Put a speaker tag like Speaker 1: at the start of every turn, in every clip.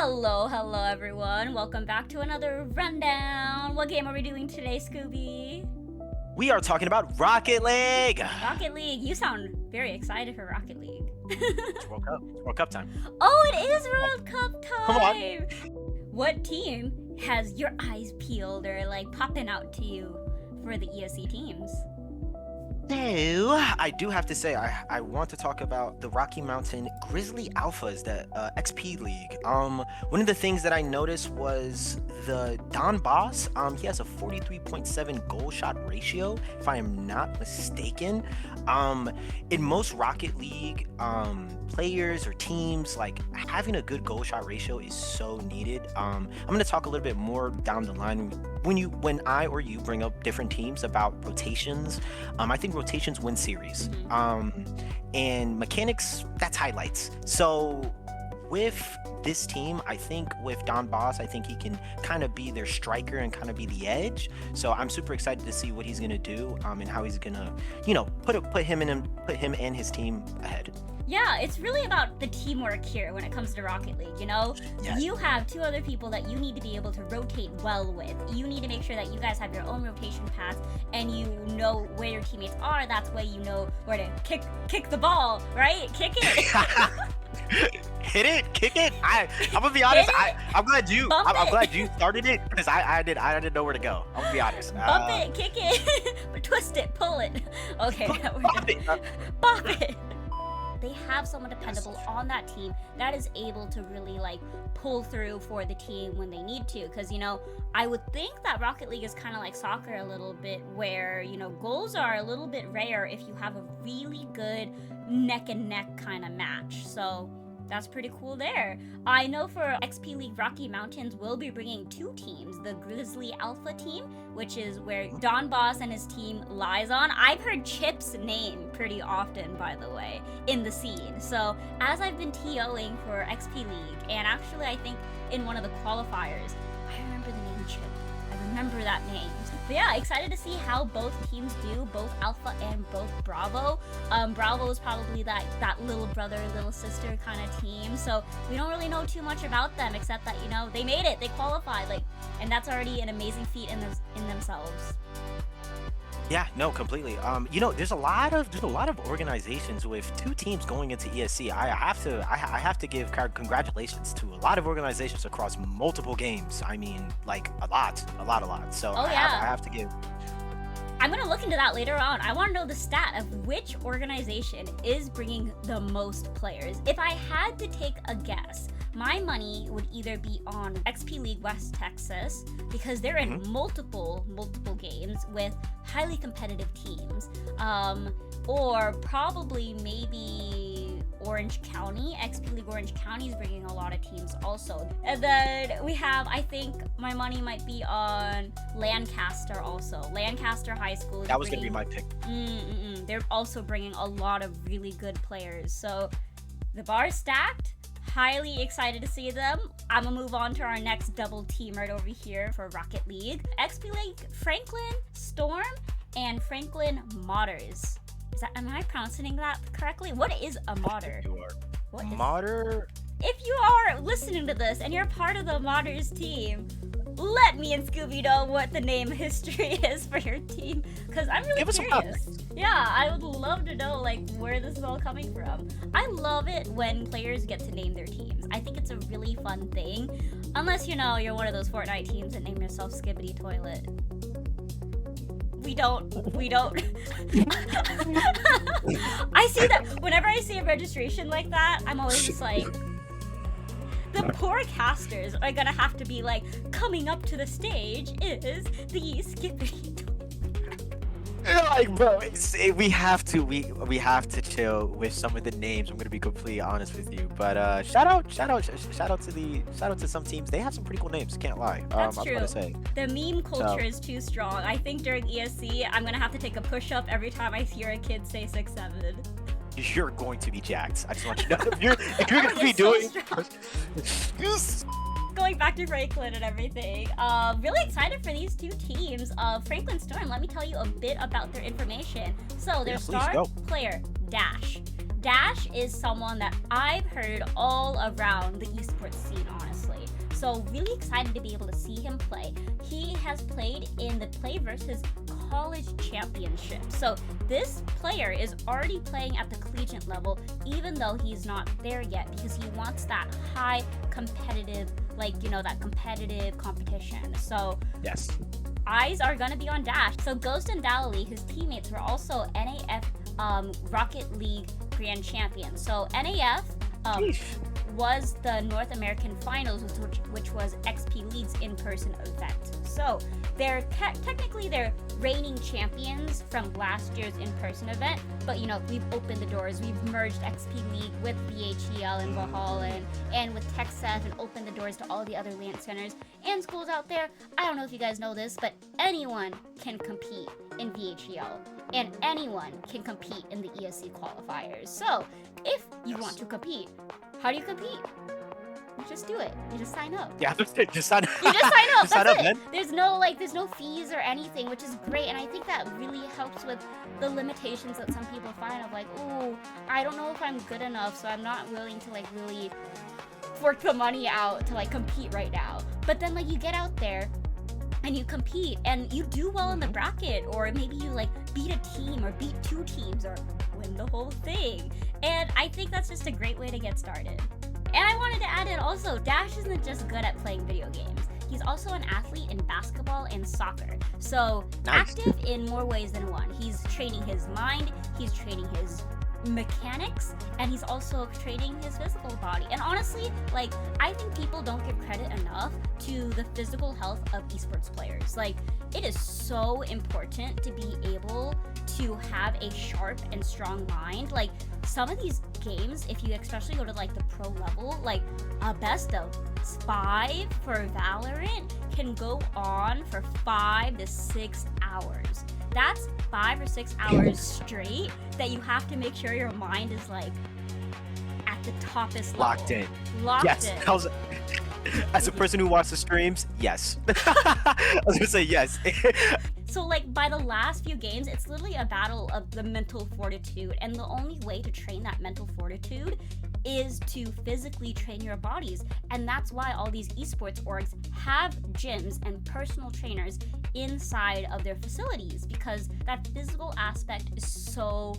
Speaker 1: Hello everyone. Welcome back to another rundown. What game are we doing today, Scooby?
Speaker 2: We are talking about Rocket League.
Speaker 1: Rocket League. You sound very excited for Rocket League.
Speaker 2: It's World Cup. It's World Cup time.
Speaker 1: Oh, it is World Cup time.
Speaker 2: Come on.
Speaker 1: What team has your eyes peeled or like popping out to you for the ESC teams?
Speaker 2: So, I do have to say, I want to talk about the Rocky Mountain Grizzly Alphas, the XP League. One of the things that I noticed was the Don Boss. He has a 43.7 goal shot ratio, if I am not mistaken. In most Rocket League players or teams, like having a good goal shot ratio is so needed. I'm going to talk a little bit more down the line when I or you bring up different teams about rotations. I think rotations win series. And mechanics, that's highlights. So with this team, I think with Don Boss, I think he can kind of be their striker and kind of be the edge. So I'm super excited to see what he's gonna do and how he's gonna, put him and his team ahead.
Speaker 1: Yeah, it's really about the teamwork here when it comes to Rocket League, you know?
Speaker 2: Yes.
Speaker 1: You have two other people that you need to be able to rotate well with. You need to make sure that you guys have your own rotation paths and you know where your teammates are. That's why you know where to kick the ball, right? Kick it.
Speaker 2: Hit it, kick it. I'm gonna be honest. I'm glad you started it because I didn't know where to go. I'm gonna be honest.
Speaker 1: Bump it, kick it, twist it, pull it. Okay, bop it. They have someone dependable on that team that is able to really like pull through for the team when they need to. Because, I would think that Rocket League is kind of like soccer a little bit where, goals are a little bit rare if you have a really good neck and neck kind of match. So that's pretty cool there. I know for XP League Rocky Mountains, we'll be bringing two teams. The Grizzly Alpha team, which is where Don Boss and his team lies on. I've heard Chip's name pretty often, by the way, in the scene. So as I've been TOing for XP League, and actually I think in one of the qualifiers, I remember the name Chip. I remember that name. But yeah, excited to see how both teams do, both Alpha and both Bravo. Bravo is probably that little brother, little sister kind of team. So we don't really know too much about them except that, they made it, they qualified, and that's already an amazing feat in themselves.
Speaker 2: Yeah, no, completely. There's a lot of organizations with two teams going into ESC. I have to give congratulations to a lot of organizations across multiple games. I mean, like a lot. So I have to give.
Speaker 1: I'm gonna look into that later on. I want to know the stat of which organization is bringing the most players. If I had to take a guess, my money would either be on XP League West Texas because they're in multiple games with highly competitive teams, or probably maybe Orange County. XP League Orange County is bringing a lot of teams also. And then we have, I think my money might be on Lancaster also. Lancaster High School.
Speaker 2: That was going to be my pick.
Speaker 1: They're also bringing a lot of really good players. So the bar is stacked. Highly excited to see them. I'm gonna move on to our next double team right over here for Rocket League. XP League Franklin Storm and Franklin Modders. Am I pronouncing that correctly? What is a modder?
Speaker 2: You are.
Speaker 1: What is
Speaker 2: Modder?
Speaker 1: If you are listening to this and you're part of the Modders team, let me and Scooby know what the name history is for your team, because I'm really curious. Yeah, I would love to know where this is all coming from. I love it when players get to name their teams. I think it's a really fun thing, unless you're one of those Fortnite teams that name yourself Skibbity Toilet. We don't. I see that whenever I see a registration like that, I'm always just like, the poor casters are gonna have to be coming up to the stage is the Skippity.
Speaker 2: Bro, we have to chill with some of the names. I'm gonna be completely honest with you, but shout out to some teams. They have some pretty cool names. Can't lie.
Speaker 1: That's
Speaker 2: I
Speaker 1: true.
Speaker 2: was gonna say.
Speaker 1: The meme culture is too strong. I think during ESC, I'm gonna have to take a push-up every time I hear a kid say 6'7".
Speaker 2: You're going to be jacked. I just want you to know if you're gonna be doing.
Speaker 1: Going back to Franklin and everything, really excited for these two teams. Franklin Storm, let me tell you a bit about their information. So their star player, Dash is someone that I've heard all around the esports scene, honestly. So really excited to be able to see him play. He has played in the Play versus College Championship. So this player is already playing at the collegiate level, even though he's not there yet, because he wants that high competitive, that competitive competition. So
Speaker 2: Yes.
Speaker 1: eyes are gonna be on Dash. So Ghost and Dali, whose teammates were also NAF Rocket League Grand Champions. So NAF was the North American Finals, which was XP League's in-person event. So they're technically they're reigning champions from last year's in-person event, but we've opened the doors. We've merged XP League with BHEL and Valhalla and with TechSeth, and opened the doors to all the other LAN centers and schools out there. I don't know if you guys know this, but anyone can compete in VHEL, and anyone can compete in the ESC qualifiers. So if you want to compete, how do you compete? You just do it. You just sign up.
Speaker 2: Yeah, just sign up.
Speaker 1: You just sign up.
Speaker 2: Just sign
Speaker 1: That's
Speaker 2: up,
Speaker 1: it.
Speaker 2: man.
Speaker 1: There's no fees or anything, which is great. And I think that really helps with the limitations that some people find of oh, I don't know if I'm good enough, so I'm not willing to really fork the money out to compete right now. But then you get out there and you compete and you do well in the bracket, or maybe you beat a team or beat two teams or win the whole thing. And I think that's just a great way to get started. And I wanted to add in also, Dash isn't just good at playing video games. He's also an athlete in basketball and soccer. So
Speaker 2: Nice.
Speaker 1: active in more ways than one. He's training his mind, he's training his mechanics, and he's also training his physical body. And honestly, I think people don't give credit enough to the physical health of esports players. It is so important to be able to have a sharp and strong mind. Some of these games, if you especially go to the pro level, a best of 5 for Valorant can go on for 5 to 6 hours. That's 5 or 6 hours straight that you have to make sure your mind is at the toppest level.
Speaker 2: Locked in.
Speaker 1: Locked
Speaker 2: Yes.
Speaker 1: in.
Speaker 2: As a person who watches streams, yes. I was gonna say yes.
Speaker 1: So by the last few games, it's literally a battle of the mental fortitude, and the only way to train that mental fortitude is to physically train your bodies. And that's why all these esports orgs have gyms and personal trainers inside of their facilities, because that physical aspect is so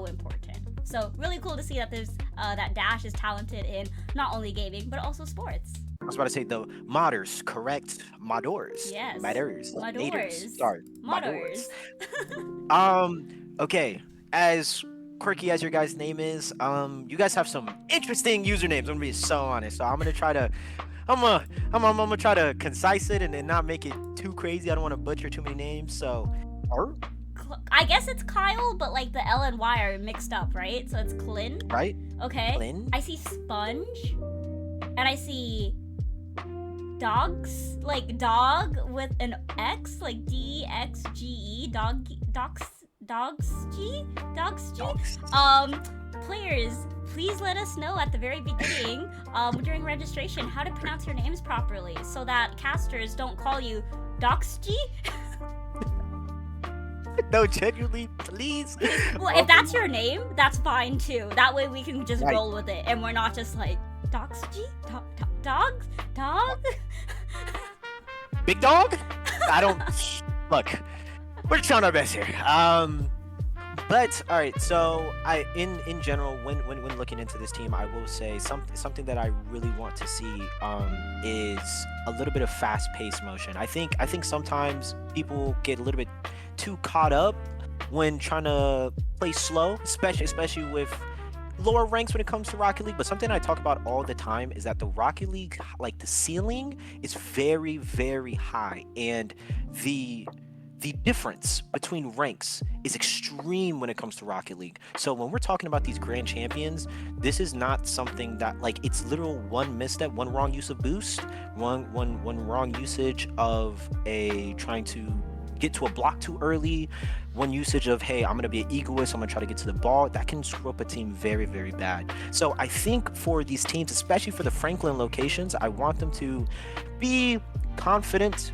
Speaker 1: important. So really cool to see that there's that Dash is talented in not only gaming but also sports.
Speaker 2: I was about to say the modders, correct? Modders.
Speaker 1: Yes.
Speaker 2: Modders.
Speaker 1: Modders.
Speaker 2: Naders. Sorry.
Speaker 1: Modders.
Speaker 2: Okay. As quirky as your guys' name is, you guys have some interesting usernames. I'm gonna be so honest. So I'm gonna try to try to concise it and not make it too crazy. I don't want to butcher too many names. So
Speaker 1: I guess it's Kyle, but the L and Y are mixed up, right? So it's Clin.
Speaker 2: right?
Speaker 1: Okay.
Speaker 2: Clin.
Speaker 1: I see Sponge, and I see Dogs, dog with an X, DXGE, Dogsg. Players, please let us know at the very beginning, during registration, how to pronounce your names properly, so that casters don't call you Dogsg.
Speaker 2: No, genuinely, please.
Speaker 1: Well, if that's your name, that's fine too. That way we can just
Speaker 2: Right.
Speaker 1: roll with it, and we're not just Dogsg? Dogs? Dog?
Speaker 2: Big dog? I don't look. We're trying our best here. But all right. So in general, when looking into this team, I will say something that I really want to see is a little bit of fast-paced motion. I think sometimes people get a little bit too caught up when trying to play slow, especially with lower ranks when it comes to Rocket League. But something I talk about all the time is that the Rocket League, the ceiling is very, very high, and the difference between ranks is extreme when it comes to Rocket League. So when we're talking about these grand champions, this is not something that it's literal one misstep, one wrong use of boost, one wrong usage of trying to get to a block too early, one usage of, hey, I'm going to be an egoist, I'm going to try to get to the ball. That can screw up a team very, very bad. So I think for these teams, especially for the Franklin locations, I want them to be confident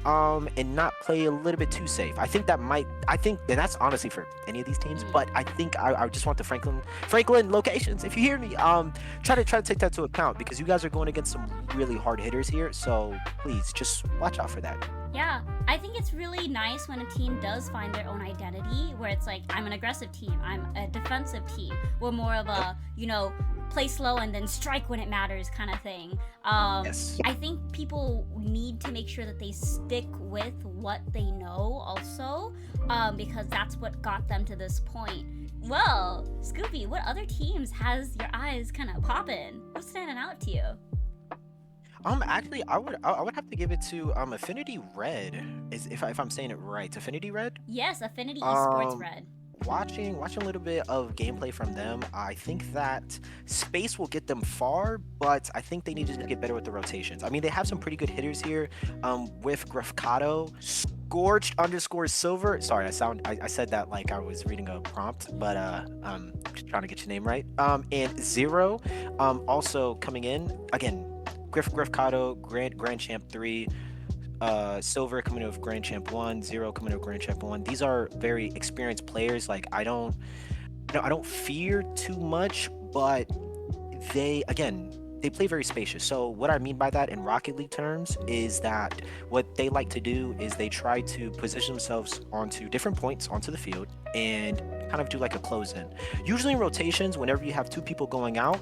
Speaker 2: and not play a little bit too safe. I think, and that's honestly for any of these teams, but I think I just want the Franklin locations. If you hear me, try to take that to account because you guys are going against some really hard hitters here. So please just watch out for that.
Speaker 1: Yeah, I think it's really nice when a team does find their own identity, where it's like, I'm an aggressive team, I'm a defensive team. We're more of a, play slow and then strike when it matters kind of thing.
Speaker 2: Yes.
Speaker 1: I think people need to make sure that they stick with what they know also, because that's what got them to this point. Well, Scoopy, what other teams has your eyes kind of popping? What's standing out to you?
Speaker 2: Actually, I would have to give it to Affinity Red. If I'm saying it right, Affinity Red.
Speaker 1: Yes, Affinity Esports Red.
Speaker 2: Watching a little bit of gameplay from them, I think that space will get them far, but I think they need to get better with the rotations. I mean, they have some pretty good hitters here, with Grafcato, Scorched_Silver. Sorry, I said that like I was reading a prompt, but just trying to get your name right. And Zero, also coming in again. Grafcato, Grand Champ 3, Silver coming in with Grand Champ 1, Zero coming in with Grand Champ 1. These are very experienced players. Like I don't fear too much, but they play very spacious. So what I mean by that in Rocket League terms is that what they like to do is they try to position themselves onto different points onto the field and kind of do like a close in. Usually in rotations, whenever you have two people going out,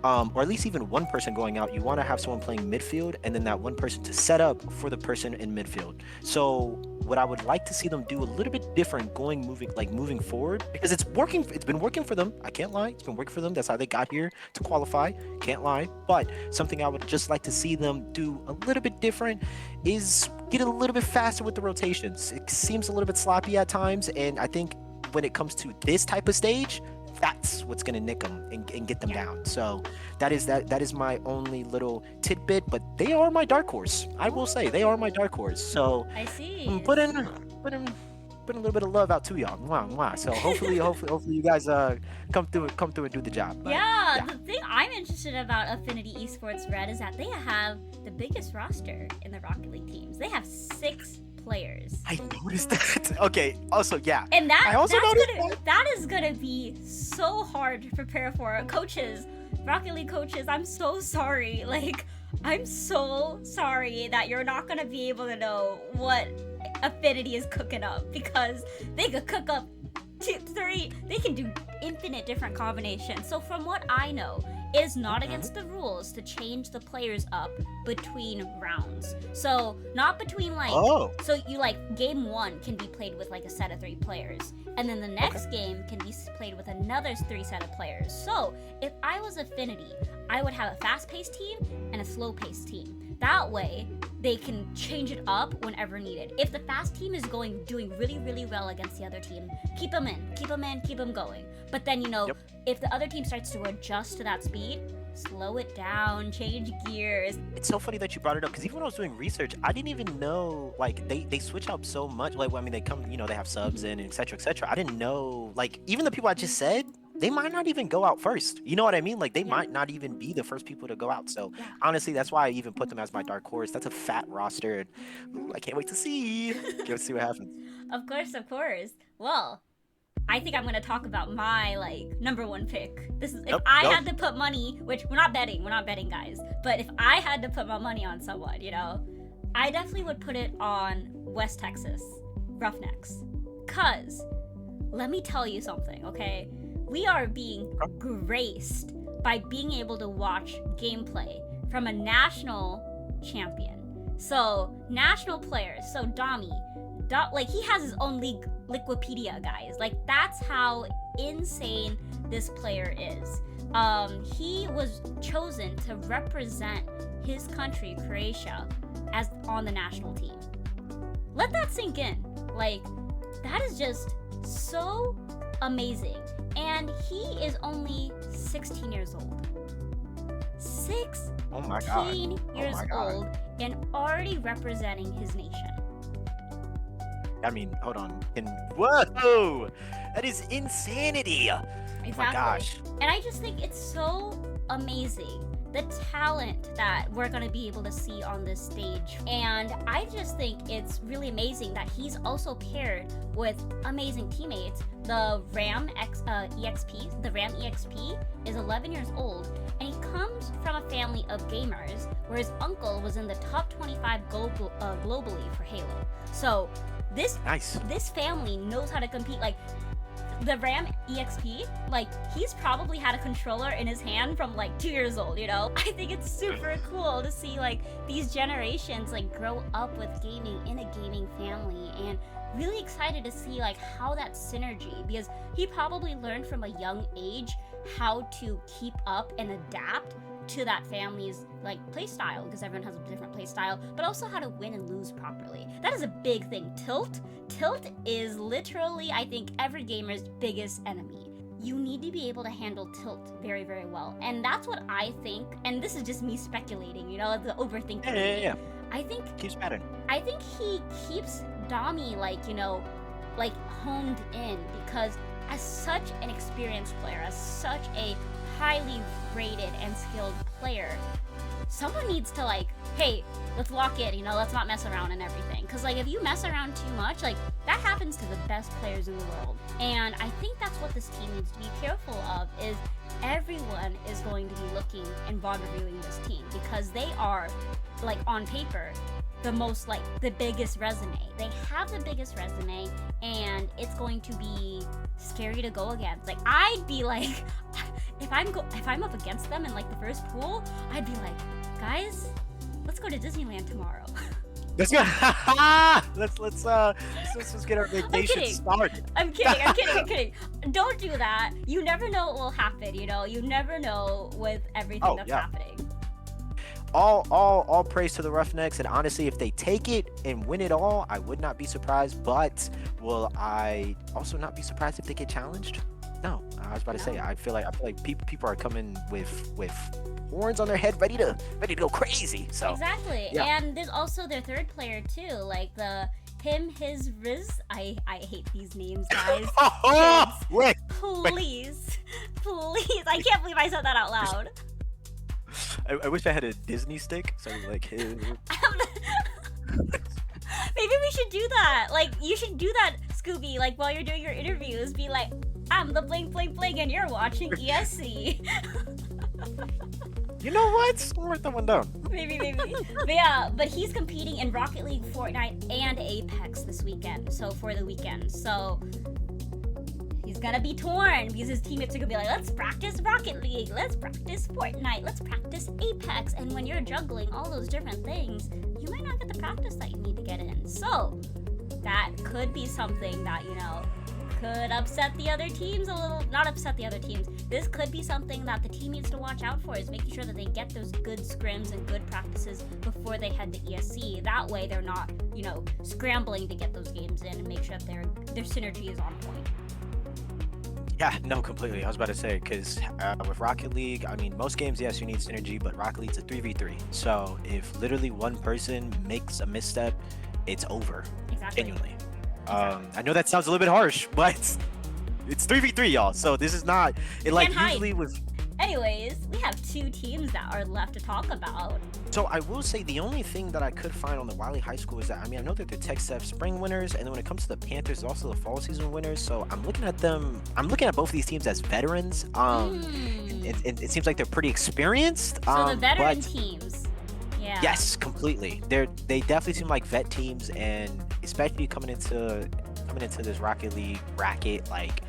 Speaker 2: or at least even one person going out, you want to have someone playing midfield and then that one person to set up for the person in midfield. So what I would like to see them do a little bit different moving forward, because it's been working for them. I can't lie, it's been working for them. That's how they got here to qualify, can't lie. But something I would just like to see them do a little bit different is get a little bit faster with the rotations. It seems a little bit sloppy at times, and I think when it comes to this type of stage, that's what's gonna nick them and get them down. So that is my only little tidbit, but they are my dark horse. I will say they are my dark horse. So
Speaker 1: I see.
Speaker 2: I'm putting a little bit of love out to y'all. Mwah, mwah. So hopefully you guys come through and do the job. But,
Speaker 1: yeah, the thing I'm interested about Affinity Esports Red is that they have the biggest roster in the Rocket League teams. They have 6 players.
Speaker 2: I noticed that. Okay. Also, yeah.
Speaker 1: And that
Speaker 2: noticed
Speaker 1: that is gonna be so hard to prepare for. Coaches, Rocket League coaches, I'm so sorry. Like, I'm so sorry that you're not gonna be able to know what Affinity is cooking up, because they could cook up 2, 3. They can do infinite different combinations. So from what I know, it is not against the rules to change the players up between rounds. So not between so you game 1 can be played with like a set of 3 players, and then the next game can be played with another 3 set of players. So if I was Affinity, I would have a fast-paced team and a slow-paced team. That way, they can change it up whenever needed. If the fast team is doing really, really well against the other team, keep them going. But then, if the other team starts to adjust to that speed, slow it down, change gears.
Speaker 2: It's so funny that you brought it up, because even when I was doing research, I didn't even know, like, they switch up so much. Like, I mean, they come, they have subs in, et cetera, et cetera. I didn't know, like, even the people I just said, they might not even go out first. You know what I mean? Like, they might not even be the first people to go out. So, honestly, that's why I even put them as my dark horse. That's a fat roster. And, I can't wait to see. Let's see what happens.
Speaker 1: Of course. Well, I think I'm going to talk about my, number 1 pick. This is, if I had to put money, which we're not betting, guys. But if I had to put my money on someone, I definitely would put it on West Texas Roughnecks. 'Cause, let me tell you something, okay? We are being graced by being able to watch gameplay from a national champion. So, national players. So, Dami, he has his own league, Liquipedia, guys. Like, that's how insane this player is. He was chosen to represent his country, Croatia, as on the national team. Let that sink in. Like, that is just so amazing. And he is only 16 years old. 16 years old and already representing his nation.
Speaker 2: I mean, hold on. Whoa! That is insanity!
Speaker 1: Exactly.
Speaker 2: Oh my gosh.
Speaker 1: And I just think it's so amazing the talent that we're going to be able to see on this stage. And I just think it's really amazing that he's also paired with amazing teammates. The Ram EXP is 11 years old, and he comes from a family of gamers, where his uncle was in the top 25 globally for Halo. So this family knows how to compete. Like, the Ram EXP, like, he's probably had a controller in his hand from like 2 years old, you know? I think it's super cool to see like these generations like grow up with gaming in a gaming family, and really excited to see like how that synergy, because he probably learned from a young age how to keep up and adapt to that family's like play style, because everyone has a different play style, but also how to win and lose properly. That is a big thing. Tilt is literally, I think, every gamer's biggest enemy. You need to be able to handle tilt very, very well, and that's what I think. And this is just me speculating, you know, the overthinking.
Speaker 2: Yeah.
Speaker 1: I think
Speaker 2: Keeps pattern.
Speaker 1: I think he keeps Dami like, you know, like honed in, because as such an experienced player, as such a highly rated and skilled player, someone needs to like, hey, let's lock in, you know, let's not mess around and everything. Because like, if you mess around too much, like, that happens to the best players in the world. And I think that's what this team needs to be careful of, is everyone is going to be looking and VOD reviewing this team, because they are, like, on paper, the most, like, the biggest resume. They have the biggest resume, and it's going to be scary to go against. Like, I'd be like, if I'm up against them in like the first pool, I'd be like, guys, let's go to Disneyland tomorrow.
Speaker 2: Let's go. let's get our vacation started.
Speaker 1: I'm kidding. Don't do that. You never know what will happen, you know? You never know with everything that's happening.
Speaker 2: All praise to the Roughnecks, and honestly, if they take it and win it all, I would not be surprised. But will I also not be surprised if they get challenged? No, I was about to say, I feel like people are coming with horns on their head, ready to go crazy. So
Speaker 1: exactly,
Speaker 2: yeah.
Speaker 1: And there's also their third player too, like the him, his, Riz. I hate these names, guys.
Speaker 2: Wait,
Speaker 1: please, I can't believe I said that out loud.
Speaker 2: I wish I had a Disney stick, so like.
Speaker 1: Maybe we should do that. Like, you should do that, Scooby. Like, while you're doing your interviews, be like, I'm the bling bling bling, and you're watching ESC.
Speaker 2: You know what? I'll write that one down.
Speaker 1: Maybe. But yeah, but he's competing in Rocket League, Fortnite, and Apex this weekend. So for the weekend, so he's gonna be torn, because his teammates are gonna be like, let's practice Rocket League, let's practice Fortnite, let's practice Apex. And when you're juggling all those different things, you might not get the practice that you need to get in. So that could be something that, you know, could upset the other teams a little. Not upset the other teams. This could be something that the team needs to watch out for, is making sure that they get those good scrims and good practices before they head to ESC. That way they're not, you know, scrambling to get those games in, and make sure that their synergy is on point.
Speaker 2: Yeah, no, completely. I was about to say, because with Rocket League, I mean, most games, yes, you need synergy, but Rocket League's a 3v3. So if literally one person makes a misstep, it's over.
Speaker 1: Exactly.
Speaker 2: Genuinely. I know that sounds a little bit harsh, but it's 3v3, y'all. So this is not it. Like, usually with.
Speaker 1: Anyways, we have two teams that are left to talk about.
Speaker 2: So I will say the only thing that I could find on the Wiley High School is that, I mean, I know that they're Tech Step spring winners, and then when it comes to the Panthers, they're also the fall season winners. So I'm looking at both of these teams as veterans. It seems like they're pretty experienced.
Speaker 1: So the veteran teams. Yeah.
Speaker 2: Yes, completely. They definitely seem like vet teams, and especially coming into this Rocket League bracket, like,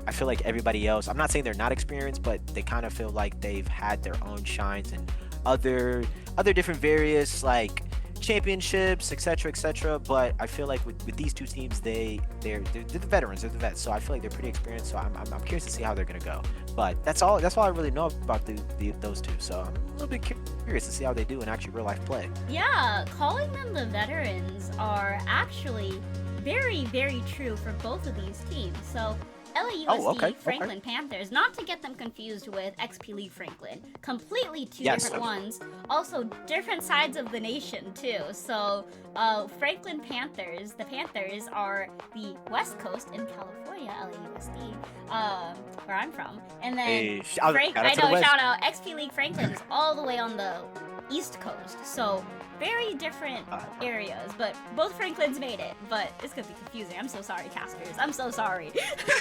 Speaker 2: I feel like everybody else, I'm not saying they're not experienced, but they kind of feel like they've had their own shines and other different various like championships, etc. But I feel like with these two teams, they're the veterans, they're the vets. So I feel like they're pretty experienced. So I'm curious to see how they're gonna go. But that's all I really know about those two. So I'm a little bit curious to see how they do in actually real life play.
Speaker 1: Yeah, calling them the veterans are actually very, very true for both of these teams. So LAUSD
Speaker 2: okay.
Speaker 1: Franklin Panthers, not to get them confused with XP League Franklin. Completely two
Speaker 2: Yes.
Speaker 1: different ones. Also, different sides of the nation, too. So, Franklin Panthers, the Panthers are the West Coast in California, LAUSD, where I'm from. And then,
Speaker 2: Hey, shout out to the West.
Speaker 1: shout out, XP League Franklin is all the way on the East Coast. So, very different areas, but both Franklins made it. But it's gonna be confusing. I'm so sorry, casters. I'm so sorry.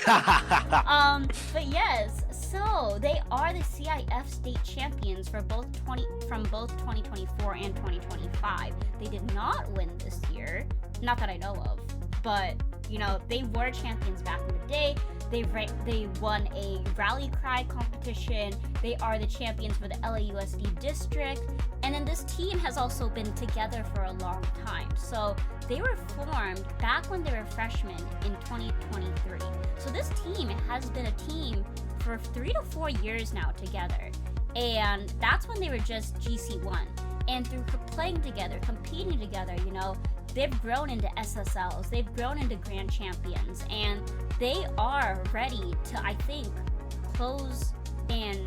Speaker 1: But yes, so they are the CIF state champions for both 2024 and 2025. They did not win this year, not that I know of, but you know they were champions back in the day. They won a rally cry competition. They are the champions for the LAUSD district. And then this team has also been together for a long time. So they were formed back when they were freshmen in 2023. So this team has been a team for 3 to 4 years now together. And that's when they were just GC1. And through playing together, competing together, you know, they've grown into SSLs, they've grown into grand champions, and they are ready to, I think, close and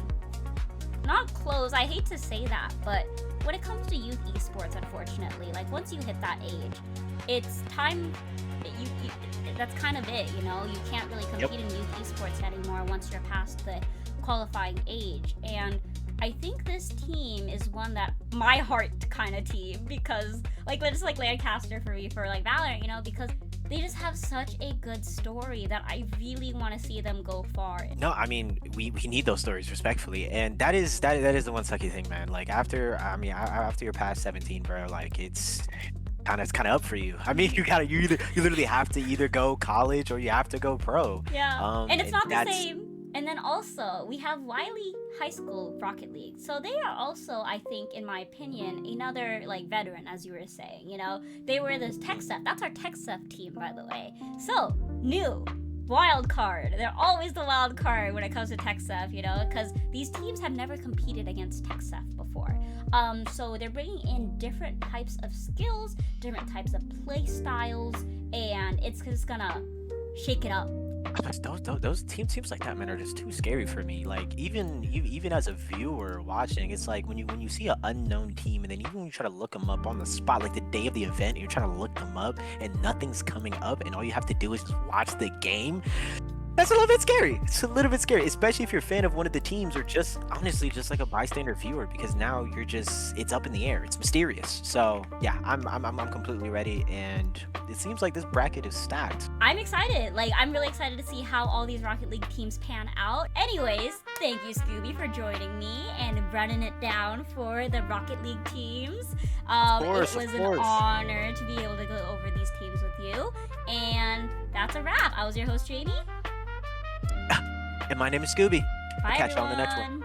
Speaker 1: not close, I hate to say that, but when it comes to youth esports, unfortunately, like once you hit that age, it's time, that's kind of it, you know, you can't really compete in youth esports anymore once you're past the qualifying age. And I think this team is one that my heart kind of team, because like just like Lancaster for me for like Valorant, you know, because they just have such a good story that I really want to see them go far.
Speaker 2: No, I mean we need those stories, respectfully, and that is the one sucky thing, man. Like after you're past 17, bro, like it's kind of up for you. I mean, you literally have to either go college or you have to go pro.
Speaker 1: Yeah, and it's not the same. And then also, we have Wiley High School Rocket League. So they are also, I think, in my opinion, another like veteran, as you were saying. You know, they were this TechSef. That's our TechSef team, by the way. So, new wild card. They're always the wild card when it comes to TechSef, you know, because these teams have never competed against TechSef before. So they're bringing in different types of skills, different types of play styles, and it's just gonna shake it up.
Speaker 2: Those teams like that, man, are just too scary for me. Like even as a viewer watching, it's like when you see an unknown team, and then even when you try to look them up on the spot, like the day of the event, and you're trying to look them up and nothing's coming up, and all you have to do is just watch the game. That's a little bit scary. It's a little bit scary, especially if you're a fan of one of the teams, or just honestly just like a bystander viewer, because now it's up in the air. It's mysterious. So yeah, I'm completely ready, and it seems like this bracket is stacked.
Speaker 1: I'm excited. Like I'm really excited to see how all these Rocket League teams pan out. Anyways, thank you, Scooby, for joining me and running it down for the Rocket League teams. It was an honor to be able to go over these teams with you. And that's a wrap. I was your host, Jamie.
Speaker 2: And my name is Scooby.
Speaker 1: Bye,
Speaker 2: I'll catch
Speaker 1: everyone.
Speaker 2: you on the next one.